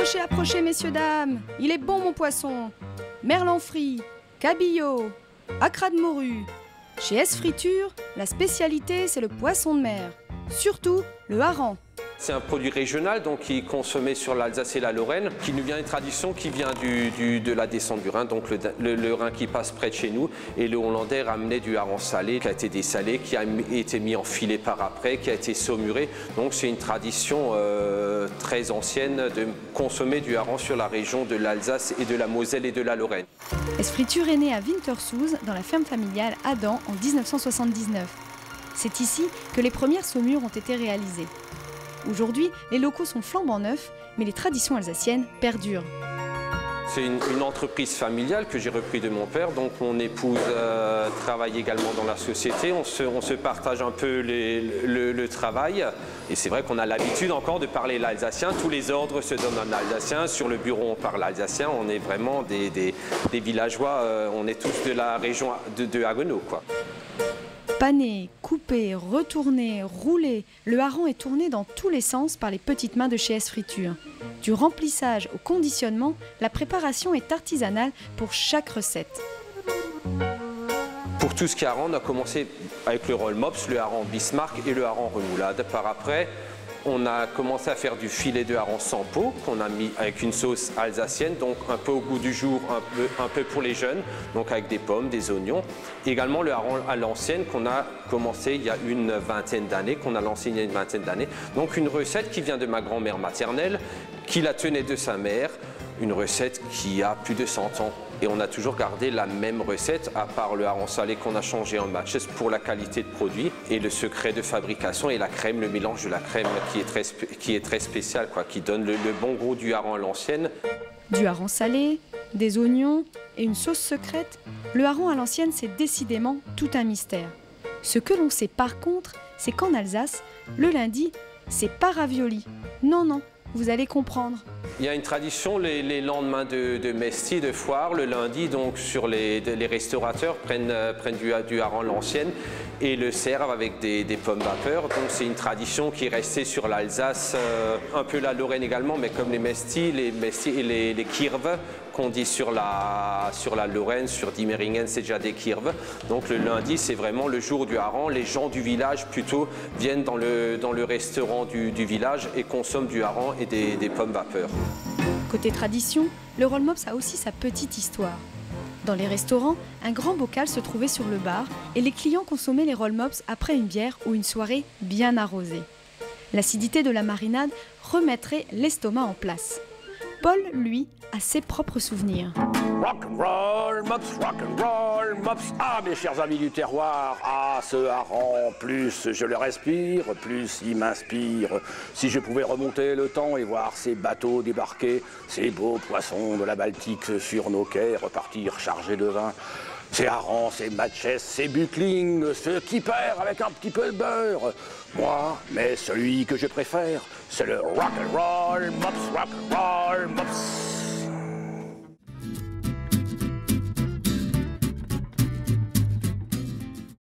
Approchez, approchez, messieurs, dames. Il est bon, mon poisson. Merlan frit, cabillaud, acra de morue. Chez S Friture, la spécialité, c'est le poisson de mer. Surtout le hareng. C'est un produit régional donc, qui est consommé sur l'Alsace et la Lorraine, qui nous vient d'une tradition qui vient de la descente du Rhin, donc le Rhin qui passe près de chez nous. Et le Hollandais ramenait du hareng salé, qui a été dessalé, qui a été mis en filet par après, qui a été saumuré. Donc c'est une tradition très ancienne de consommer du hareng sur la région de l'Alsace et de la Moselle et de la Lorraine. S Friture est né à Wintersoos, dans la ferme familiale Adam, en 1979. C'est ici que les premières saumures ont été réalisées. Aujourd'hui, les locaux sont flambant neufs, mais les traditions alsaciennes perdurent. C'est une entreprise familiale que j'ai repris de mon père, donc mon épouse travaille également dans la société, on se partage un peu le travail. Et c'est vrai qu'on a l'habitude encore de parler l'alsacien, tous les ordres se donnent en alsacien, sur le bureau on parle alsacien, on est vraiment des villageois, on est tous de la région de Haguenau, quoi. Pané, coupé, retourné, roulé, le hareng est tourné dans tous les sens par les petites mains de chez S Friture. Du remplissage au conditionnement, la préparation est artisanale pour chaque recette. Pour tout ce qui est hareng, on a commencé avec le roll mops, le hareng Bismarck et le hareng remoulade. Par après, on a commencé à faire du filet de hareng sans peau qu'on a mis avec une sauce alsacienne, donc un peu au goût du jour, un peu pour les jeunes, donc avec des pommes, des oignons. Également le hareng à l'ancienne qu'on a commencé il y a une vingtaine d'années, Donc une recette qui vient de ma grand-mère maternelle, qui la tenait de sa mère, une recette qui a plus de 100 ans. Et on a toujours gardé la même recette, à part le hareng salé qu'on a changé en matches pour la qualité de produit. Et le secret de fabrication et la crème, le mélange de la crème qui est très spécial, quoi, qui donne le bon goût du hareng à l'ancienne. Du hareng salé, des oignons et une sauce secrète, le hareng à l'ancienne, c'est décidément tout un mystère. Ce que l'on sait par contre, c'est qu'en Alsace, le lundi, c'est pas ravioli. Non, non, vous allez comprendre. Il y a une tradition, les lendemains de Mesti, de foire, le lundi, donc sur les restaurateurs prennent du hareng l'ancienne et le servent avec des pommes vapeur. Donc c'est une tradition qui est restée sur l'Alsace, un peu la Lorraine également, mais comme les Mesti et les kirves qu'on dit sur la Lorraine, sur Diemeringen, c'est déjà des kirves. Donc le lundi, c'est vraiment le jour du hareng. Les gens du village plutôt viennent dans le restaurant du village et consomment du hareng et des pommes vapeur. Côté tradition, le roll mops a aussi sa petite histoire. Dans les restaurants, un grand bocal se trouvait sur le bar et les clients consommaient les roll mops après une bière ou une soirée bien arrosée. L'acidité de la marinade remettrait l'estomac en place. Paul, lui, a ses propres souvenirs. Rock'n'roll mops, ah mes chers amis du terroir, ah ce hareng, plus je le respire, plus il m'inspire. Si je pouvais remonter le temps et voir ces bateaux débarquer, ces beaux poissons de la Baltique sur nos quais repartir chargés de vin. Ces harengs, ces matches, ces bucklings, ce kipper avec un petit peu de beurre. Moi, mais celui que je préfère, c'est le rock'n'roll mops.